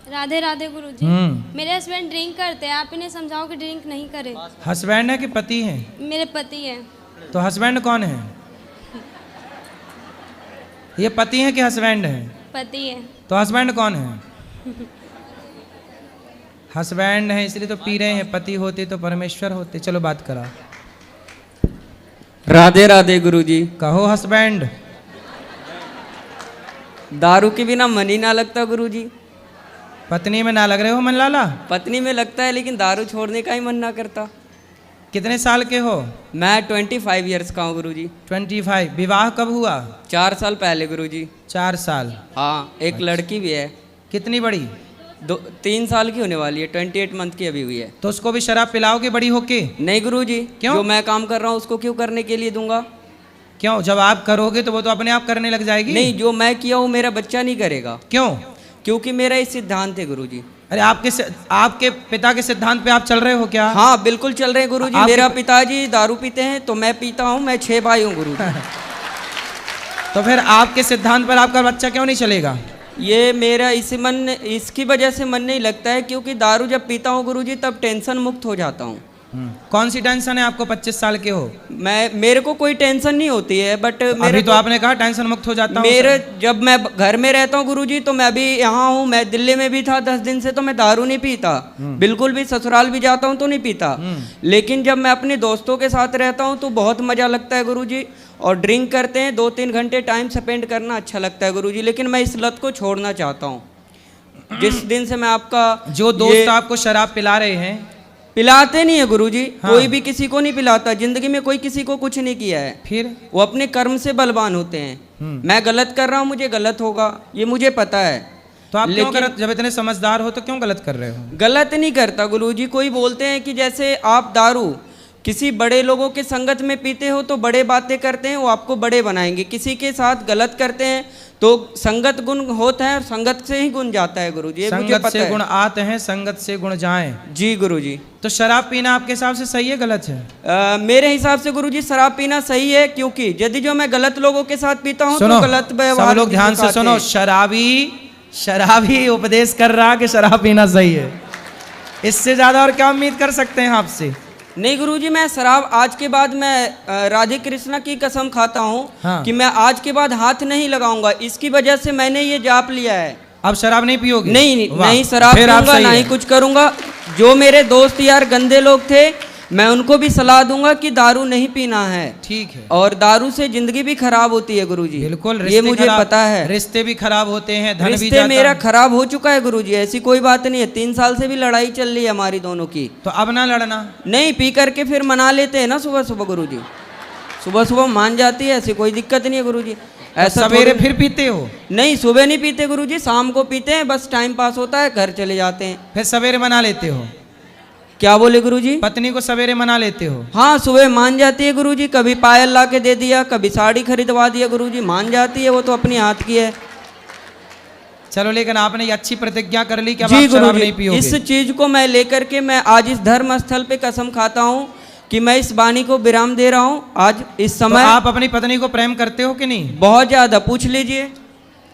राधे राधे गुरुजी। मेरे husband drink करते हैं, आप इन्हें समझाओ कि ड्रिंक नहीं करे। हस्बैंड है कि पति है? मेरे पति हैं। तो हस्बैंड कौन है? ये पति है कि हस्बैंड है? पति है। तो हस्बैंड कौन है? हस्बैंड है इसलिए तो पी रहे हैं, पति होते तो परमेश्वर होते। चलो बात करा। राधे राधे गुरुजी। कहो हस्बैंड। दारू के बिना मन ही ना लगता गुरुजी। पत्नी में ना लग रहे हो मन लाला? पत्नी में लगता है लेकिन दारू छोड़ने का ही मन ना करता। कितने साल के हो? मैं 25 इयर्स का हूँ गुरुजी। 25। विवाह कब हुआ? 4 साल पहले गुरुजी। 4 साल। हाँ, एक लड़की भी है। कितनी बड़ी? 3 साल की होने वाली है, 28 मंथ की अभी हुई है। तो उसको भी शराब पिलाओगे बड़ी होके? नहीं गुरुजी। क्यों? जो मैं काम कर रहा हूँ उसको क्यों करने के लिए दूंगा? क्यों? जब आप करोगे तो वो तो अपने आप करने लग जाएगी। नहीं, जो मैं किया हूँ मेरा बच्चा नहीं करेगा। क्यों? क्योंकि मेरा ये सिद्धांत है गुरुजी। अरे आपके पिता के सिद्धांत पे आप चल रहे हो क्या? हाँ बिल्कुल चल रहे हैं गुरुजी। मेरा पिताजी दारू पीते हैं तो मैं पीता हूँ। मैं 6 भाई हूँ गुरुजी। तो फिर आपके सिद्धांत पर आपका बच्चा क्यों नहीं चलेगा? ये मेरा इसकी वजह से मन नहीं लगता है, क्योंकि दारू जब पीता हूँ गुरुजी तब टेंशन मुक्त हो जाता हूँ। कौन सी टेंशन है आपको? 25 साल के हो। मेरे को कोई टेंशन नहीं होती है, बट अभी तो आपने कहा टेंशन मुक्त हो जाता हूँ। जब मैं घर में रहता हूँ गुरुजी तो मैं अभी यहाँ हूँ, मैं दिल्ली में भी था 10 दिन से, तो मैं दारू नहीं पीता बिल्कुल भी। ससुराल भी जाता हूँ तो नहीं पीता। लेकिन जब मैं अपने दोस्तों के साथ रहता हूँ तो बहुत मजा लगता है गुरुजी। और ड्रिंक करते हैं 2-3 घंटे टाइम स्पेंड करना अच्छा लगता है गुरुजी। लेकिन मैं इस लत को छोड़ना चाहता हूँ। जिस दिन से मैं आपका जो दोस्त आपको शराब पिला रहे हैं, पिलाते नहीं है गुरुजी। हाँ। कोई भी किसी को नहीं पिलाता। जिंदगी में कोई किसी को कुछ नहीं किया है। फिर वो अपने कर्म से बलवान होते हैं। मैं गलत कर रहा हूँ, मुझे गलत होगा, ये मुझे पता है। तो आप क्यों गलत? जब इतने समझदार हो तो क्यों गलत कर रहे हो? गलत नहीं करता गुरुजी। कोई बोलते हैं कि जैसे आप दारू किसी बड़े लोगों के संगत में पीते हो तो बड़े बातें करते हैं, वो आपको बड़े बनाएंगे। किसी के साथ गलत करते हैं तो संगत गुण होता है और संगत से ही गुण जाता है गुरुजी। ये मुझे पता है। संगत से गुण आते हैं, संगत से गुण जाएं। जी गुरुजी। तो शराब पीना आपके हिसाब से सही है गलत है? मेरे हिसाब से गुरुजी शराब पीना सही है, क्योंकि यदि जो मैं गलत लोगों के साथ पीता हूँ तो गलत व्यवहार। सब लोग ध्यान से सुनो। शराबी उपदेश कर रहा कि शराब पीना सही है। इससे ज्यादा और क्या उम्मीद कर सकते हैं आपसे? नहीं गुरुजी, मैं शराब आज के बाद मैं राधे कृष्णा की कसम खाता हूँ। हाँ। कि मैं आज के बाद हाथ नहीं लगाऊंगा। इसकी वजह से मैंने ये जाप लिया है। अब शराब नहीं पियोगे? नहीं शराब पीऊंगा, ना ही कुछ करूंगा। जो मेरे दोस्त यार गंदे लोग थे मैं उनको भी सलाह दूंगा कि दारू नहीं पीना है। ठीक है। और दारू से जिंदगी भी खराब होती है गुरुजी। बिल्कुल, ये मुझे पता है। रिश्ते भी खराब होते हैं, धन भी रिश्ते जाता मेरा खराब हो चुका है गुरुजी। ऐसी कोई बात नहीं है। 3 साल से भी लड़ाई चल रही है हमारी दोनों की। तो अब ना लड़ना। नहीं, पी करके फिर मना लेते हैं ना सुबह सुबह गुरुजी। सुबह सुबह मान जाती है, ऐसी कोई दिक्कत नहीं है गुरुजी। ऐसा सवेरे फिर पीते हो? नहीं, सुबह नहीं पीते गुरुजी, शाम को पीते हैं। बस टाइम पास होता है, घर चले जाते हैं। फिर सवेरे मना लेते हो? क्या बोले गुरुजी? पत्नी को सवेरे मना लेते हो? हाँ, सुबह मान जाती है गुरुजी। कभी पायल ला के दे दिया, कभी साड़ी खरीदवा दिया गुरुजी। मान जाती है, वो तो अपनी हाथ की है। चलो, लेकिन आपने ये अच्छी प्रतिज्ञा कर ली कि अब जी आप शराब नहीं पियोगे। इस चीज को मैं लेकर के मैं आज इस धर्म स्थल पे कसम खाता हूँ कि मैं इस वाणी को विराम दे रहा हूँ आज इस समय। तो आप अपनी पत्नी को प्रेम करते हो कि नहीं? बहुत ज्यादा, पूछ लीजिए।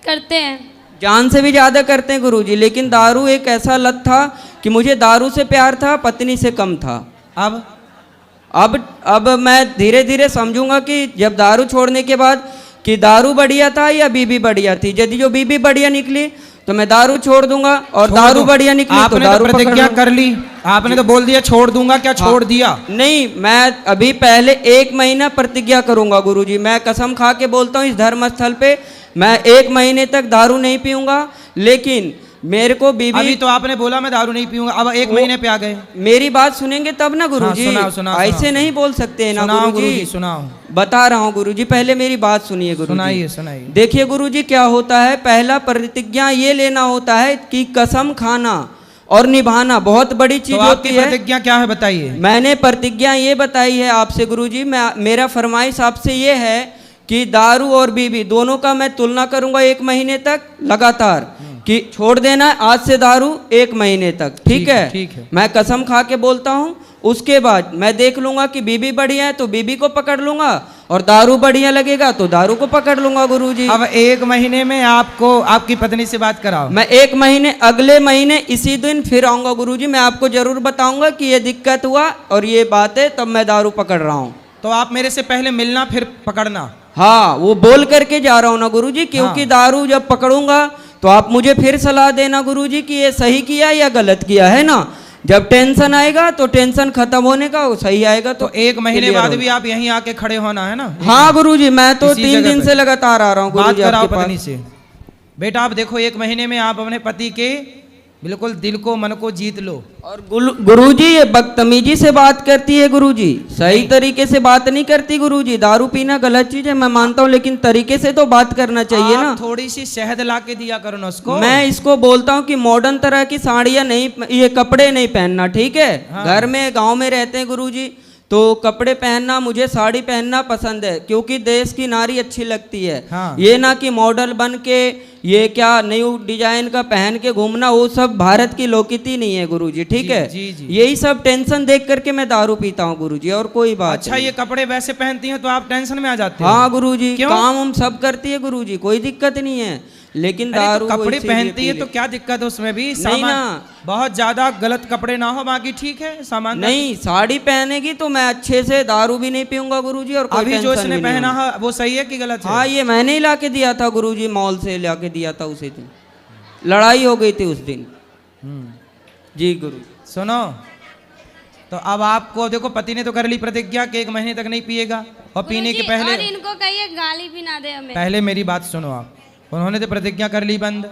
करते हैं, जान से भी ज्यादा करते हैं गुरुजी। लेकिन दारू एक ऐसा लत था कि मुझे दारू से प्यार था, पत्नी से कम था। अब मैं धीरे धीरे समझूंगा कि जब दारू छोड़ने के बाद कि दारू बढ़िया था या बीबी बढ़िया थी। यदि जो बीबी बढ़िया निकली तो मैं दारू छोड़ दूंगा, और दारू बढ़िया निकली तो दारू प्रतिज्ञा कर ली। आपने तो बोल दिया छोड़ दूंगा, क्या छोड़ दिया? नहीं, मैं अभी पहले 1 महीना प्रतिज्ञा करूंगा गुरुजी। मैं कसम खा के बोलता हूँ इस धर्म स्थल पे मैं 1 महीने तक दारू नहीं पीऊंगा। लेकिन मेरे को बीबी, अभी तो आपने बोला मैं दारू नहीं पीऊंगा, अब 1 महीने पे आ गए। मेरी बात सुनेंगे तब ना गुरुजी। हाँ, सुनाओ, ऐसे नहीं बोल सकते ना गुरुजी। सुनाओ। बता रहा हूँ गुरुजी, पहले मेरी बात सुनिए गुरुजी। सुनाइए। देखिए गुरुजी, क्या होता है, पहला प्रतिज्ञा ये लेना होता है कि कसम खाना और निभाना बहुत बड़ी चीज होती है। प्रतिज्ञा क्या है बताइए? मैंने प्रतिज्ञा ये बताई है आपसे गुरुजी। मेरा फरमाइश आपसे ये है कि दारू और बीबी दोनों का मैं तुलना करूंगा 1 महीने तक लगातार, कि छोड़ देना है आज से दारू 1 महीने तक। ठीक है? ठीक है। मैं कसम खा के बोलता हूँ। उसके बाद मैं देख लूंगा कि बीबी बढ़िया है तो बीबी को पकड़ लूंगा, और दारू बढ़िया लगेगा तो दारू को पकड़ लूंगा गुरुजी। अब 1 महीने में आपको आपकी पत्नी से बात कराओ। मैं 1 महीने अगले महीने इसी दिन फिर आऊंगा गुरुजी। मैं आपको जरूर बताऊंगा कि ये दिक्कत हुआ और ये बात है, तब मैं दारू पकड़ रहा हूँ। तो आप मेरे से पहले मिलना फिर पकड़ना। हाँ, वो बोल करके जा रहा हूँ ना गुरुजी, क्योंकि हाँ। दारू जब पकड़ूंगा तो आप मुझे फिर सलाह देना गुरुजी कि ये सही किया या गलत किया, है ना। जब टेंशन आएगा तो टेंशन खत्म होने का, वो सही आएगा तो 1 महीने clear बाद हो। भी आप यहीं आके खड़े होना है ना। हाँ गुरुजी, मैं तो इसी 3 जगह दिन पे। से लगातार आ रहा हूँ बात गुरुजी कराओ आपके पत्नी पास। से। बेटा आप देखो 1 महीने में आप अपने पति के बिल्कुल दिल को मन को जीत लो। और गुरुजी ये बदतमीजी से बात करती है गुरुजी, सही तरीके से बात नहीं करती गुरुजी। दारू पीना गलत चीज है मैं मानता हूँ, लेकिन तरीके से तो बात करना चाहिए ना। आप थोड़ी सी शहद ला के दिया करो ना उसको। मैं इसको बोलता हूँ कि मॉडर्न तरह की साड़ियाँ नहीं, ये कपड़े नहीं पहनना, ठीक है। हाँ। घर में गांव में रहते हैं गुरुजी, तो कपड़े पहनना, मुझे साड़ी पहनना पसंद है, क्योंकि देश की नारी अच्छी लगती है। हाँ। ये ना कि मॉडल बन के ये क्या न्यू डिजाइन का पहन के घूमना, वो सब भारत की लोकनीति नहीं है गुरुजी, ठीक जी, है। जी, जी। यही सब टेंशन देख करके मैं दारू पीता हूँ गुरुजी, और कोई बात अच्छा नहीं। ये कपड़े वैसे पहनती हैं तो आप टेंशन में आ जाते हो। हाँ गुरुजी, क्यों? काम हम सब करती है गुरुजी, कोई दिक्कत नहीं है, लेकिन अरे दारू तो कपड़े इसीलिए पहनती है पी तो ले। क्या दिक्कत है उसमें भी। नहीं सामान ना। बहुत ज्यादा गलत कपड़े ना हो, बाकी ठीक है सामान। नहीं, साड़ी पहनेगी तो मैं अच्छे से दारू भी नहीं पीऊंगा गुरुजी, और कोई अभी जो टेंशन इसने भी नहीं पहना होगी। है वो सही है कि गलत है? हाँ, ये मैंने ही ला के दिया था गुरुजी, मॉल से ला के दिया था उसी दिन। लड़ाई हो गई थी उस दिन। जी गुरुजी। सुनो, तो अब आपको देखो पति ने तो कर ली प्रतिज्ञा कि 1 महीने तक नहीं पिएगा, और पीने के गुरुजी, पहले और इनको कहिए गाली भी ना दे हमें। पहले मेरी बात सुनो आप। उन्होंने तो प्रतिज्ञा कर ली बंद,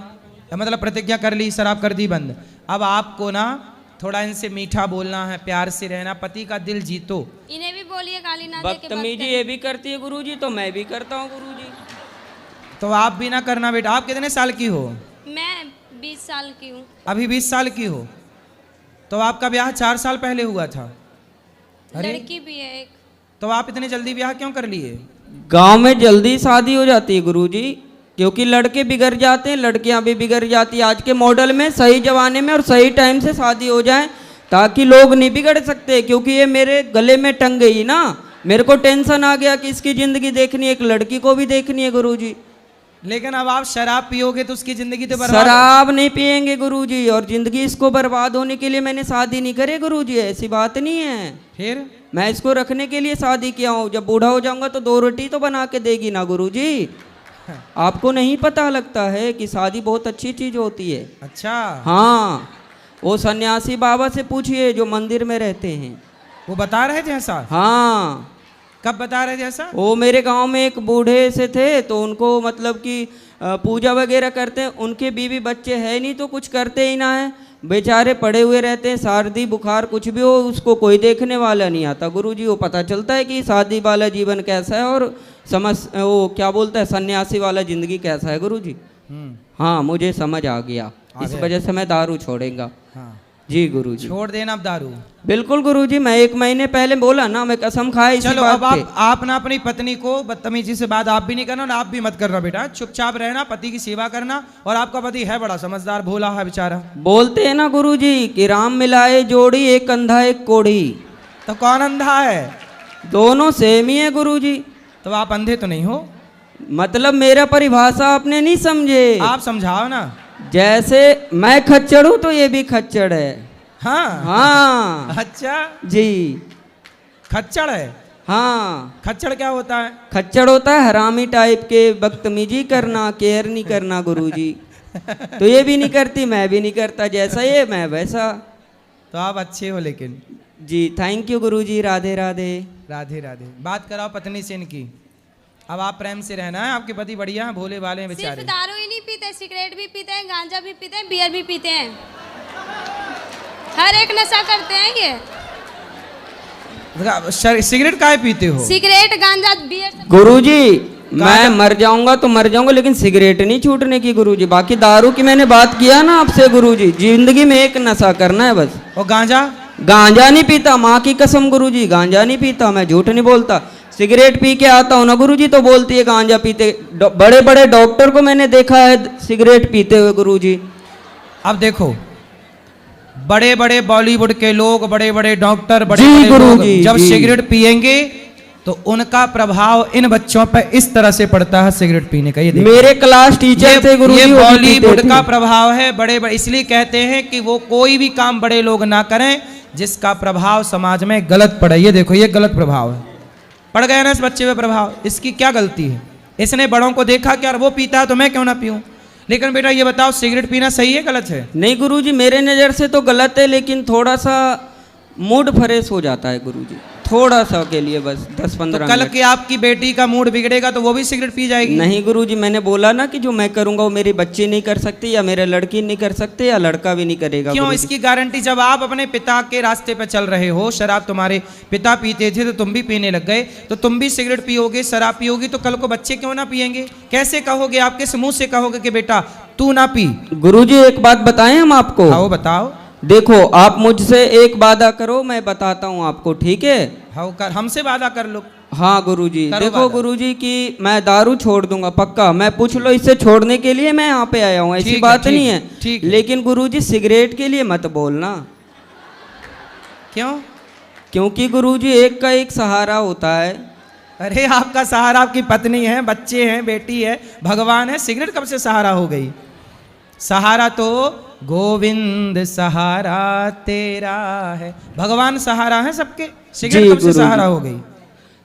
मतलब प्रतिज्ञा कर ली, शराब कर दी बंद। अब आपको ना थोड़ा इनसे मीठा बोलना है, प्यार से रहना, पति का दिल जीतो। इन्हें भी बोलिए गाली ना दे के बात बदतमीजी करें। ये भी करती है गुरुजी, तो मैं भी करता हूँ गुरुजी। तो आप भी ना करना बेटा। आप कितने साल की हो? मैं 20 साल की हूँ। अभी 20 साल की हो, तो आपका ब्याह 4 साल पहले हुआ था। अरे लड़की भी है एक। तो आप इतने जल्दी ब्याह क्यों कर लिए? गांव में जल्दी शादी हो जाती है गुरुजी, क्योंकि लड़के बिगड़ जाते हैं, लड़कियां भी बिगड़ जाती है। आज के मॉडल में सही जमाने में और सही टाइम से शादी हो जाए, ताकि लोग नहीं बिगड़ सकते। क्योंकि ये मेरे गले में टंग गई ना, मेरे को टेंशन आ गया कि इसकी जिंदगी देखनी है, एक लड़की को भी देखनी है गुरुजी। लेकिन अब आप शराब पियोगे तो उसकी जिंदगी तो बर्बाद। शराब नहीं पियेंगे गुरुजी, और जिंदगी इसको बर्बाद होने के लिए मैंने शादी नहीं करी गुरुजी, ऐसी बात नहीं है। फिर मैं इसको रखने के लिए शादी किया हूँ। जब बूढ़ा हो जाऊंगा तो 2 रोटी तो बना के देगी ना गुरुजी। आपको नहीं पता लगता है कि शादी बहुत अच्छी चीज होती है। अच्छा, हाँ, वो सन्यासी बाबा से पूछिए जो मंदिर में रहते हैं, वो बता रहे थे ऐसा? हाँ। कब बता रहे थे ऐसा? वो मेरे गांव में एक बूढ़े से थे, तो उनको मतलब कि पूजा वगैरह करते हैं, उनके बीवी बच्चे है नहीं तो कुछ करते ही ना है, बेचारे पड़े हुए रहते हैं। सर्दी बुखार कुछ भी हो उसको कोई देखने वाला नहीं आता गुरुजी। वो पता चलता है कि शादी वाला जीवन कैसा है और वो क्या बोलता है सन्यासी वाला जिंदगी कैसा है गुरुजी। हाँ, मुझे समझ आ गया, इस वजह से मैं दारू छोड़ेगा। हाँ। जी गुरुजी। छोड़ देना अब दारू। बिल्कुल गुरुजी, मैं 1 महीने पहले बोला ना, मैं कसम खाई इसी चलो बात अब पे। आप ना अपनी पत्नी को बदतमीजी से बात आप भी नहीं करना, ना आप भी मत करना बेटा। चुपचाप रहना, पति की सेवा करना। और आपका पति है बड़ा समझदार, भोला है बेचारा। बोलते हैं ना गुरुजी कि राम मिलाए जोड़ी, एक अंधा एक कोढ़ी। तो कौन अंधा है? दोनों सेम ही है गुरुजी। तो आप अंधे तो नहीं हो? मतलब मेरा परिभाषा आपने नहीं समझे। आप समझाओ ना। जैसे मैं खच्चर हूं तो ये भी खच्चर है। हाँ हाँ अच्छा, जी, खच्चड़ है। हाँ। खच्चड़ क्या होता है? खच्चर होता है हरामी टाइप के, बदतमीजी करना, केयर नहीं करना गुरुजी। तो ये भी नहीं करती, मैं भी नहीं करता, जैसा ये मैं वैसा। तो आप अच्छे हो लेकिन। जी थैंक यू गुरुजी, राधे राधे। राधे राधे। बात कराओ पत्नी से इनकी। अब आप प्रेम से रहना है, आपके पति बढ़िया हैं, भोले भाले हैं सिर्फ बेचारे। दारू ही नहीं पीते, सिगरेट भी पीते हैं, गांजा भी पीते हैं, बियर भी पीते हैं, हर एक नशा करते हैं ये। सिगरेट काहे पीते हो? सिगरेट, गांजा, बियर सब। गुरुजी मैं मर जाऊंगा तो मर जाऊंगा, लेकिन सिगरेट नहीं छूटने की गुरुजी। बाकी दारू की मैंने बात किया ना आपसे गुरुजी, जिंदगी में एक नशा करना है बस। और गांजा? गांजा नहीं पीता, माँ की कसम गुरुजी, गांजा नहीं पीता, मैं झूठ नहीं बोलता। सिगरेट पी के आता हूँ ना गुरुजी तो बोलती है गांजा पीते। बड़े बड़े डॉक्टर को मैंने देखा है सिगरेट पीते हुए गुरुजी। अब देखो, बड़े बड़े बॉलीवुड के लोग, बड़े बड़े डॉक्टर, बड़े जी बड़े लोग गुरुजी, जब जी। सिगरेट पिएंगे तो उनका प्रभाव इन बच्चों पर इस तरह से पड़ता है सिगरेट पीने का। ये देखिए, मेरे क्लास टीचर थे गुरुजी, ये वो भी बॉलीवुड पीते का थे। प्रभाव है। बड़े बड़े इसलिए कहते हैं कि वो कोई भी काम बड़े लोग ना करें जिसका प्रभाव समाज में गलत पड़े। ये देखो, ये गलत प्रभाव है, पड़ गया ना इस बच्चे पे प्रभाव। इसकी क्या गलती है? इसने बड़ों को देखा कि यार वो पीता है तो मैं क्यों ना पीऊं। लेकिन बेटा ये बताओ, सिगरेट पीना सही है गलत है? नहीं गुरुजी, मेरे नज़र से तो गलत है, लेकिन थोड़ा सा मूड फ्रेश हो जाता है गुरुजी, थोड़ा सा के लिए, बस 10-15 तो कल मिनट। के आपकी बेटी का मूड बिगड़ेगा तो वो भी सिगरेट पी जाएगी? नहीं गुरुजी, मैंने बोला ना कि जो मैं करूंगा वो मेरी बच्ची नहीं कर सकती, या मेरे लड़की नहीं कर सकते, या लड़का भी नहीं करेगा। क्यों? गुरुजी। इसकी गारंटी, जब आप अपने पिता के रास्ते पे चल रहे हो, शराब तुम्हारे पिता पीते थे तो तुम भी पीने लग गए, तो तुम भी सिगरेट पियोगे, शराब पियोगी, तो कल को बच्चे क्यों ना पियेंगे? कैसे कहोगे? आप किस मुंह से कहोगे कि बेटा तू ना पी? गुरुजी एक बात बताएं हम आपको। आओ बताओ। देखो, आप मुझसे एक वादा करो, मैं बताता हूँ आपको, ठीक है? हाँ कर, हमसे वादा कर लो। हाँ गुरुजी, करो देखो वादा। गुरुजी कि मैं दारू छोड़ दूंगा पक्का। मैं पूछ लो, इससे छोड़ने के लिए मैं यहाँ पे आया हूँ, ऐसी ठीक है, बात ठीक नहीं है, है। ठीक है। लेकिन गुरुजी सिगरेट के लिए मत बोलना, क्यों? क्योंकि गुरुजी एक का एक सहारा होता है। अरे आपका सहारा आपकी पत्नी है, बच्चे हैं, बेटी है, भगवान है। सिगरेट कब से सहारा हो गई? सहारा तो गोविंद सहारा तेरा है, भगवान सहारा है सबके। सिगरेट जी, कब से गुरुजी। सहारा हो गई?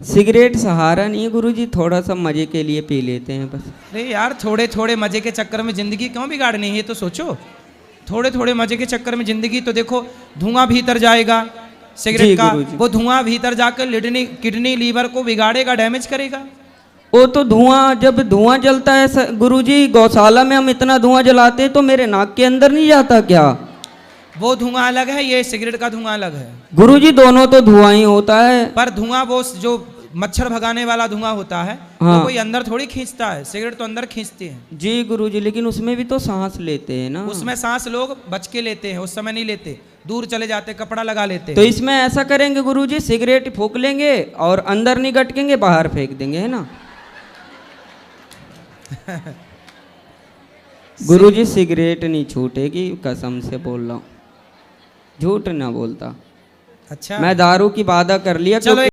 सिगरेट सहारा नहीं है गुरुजी, थोड़ा सा मजे के लिए पी लेते हैं बस। अरे यार, थोड़े थोड़े मजे के चक्कर में जिंदगी क्यों बिगाड़नी है? ये तो सोचो, थोड़े थोड़े मजे के चक्कर में जिंदगी, तो देखो धुआं भीतर जाएगा सिगरेट जी, का, गुरुजी। वो धुआं भीतर जाकर किडनी लीवर को बिगाड़ेगा, डैमेज करेगा। वो तो धुआं, जब धुआं जलता है गुरुजी, गौशाला में हम इतना धुआं जलाते हैं तो मेरे नाक के अंदर नहीं जाता क्या? वो धुआं अलग है, ये सिगरेट का धुआं अलग है। गुरुजी दोनों तो धुआं ही होता है। पर धुआं वो जो मच्छर भगाने वाला धुआं होता है, हाँ। वो कोई अंदर थोड़ी खींचता है, सिगरेट तो अंदर खींचती है। जी गुरुजी, लेकिन उसमें भी तो सांस लेते हैं ना। उसमें सांस लोग बच के लेते हैं, उस समय नहीं लेते, दूर चले जाते, कपड़ा लगा लेते। तो इसमें ऐसा करेंगे गुरुजी, सिगरेट फूंक लेंगे और अंदर नहीं गटकेंगे, बाहर फेंक देंगे, है ना? गुरुजी सिगरेट नहीं छूटेगी, कसम से बोल रहा हूँ, झूठ ना बोलता। अच्छा, मैं दारू की वादा कर लिया। चलो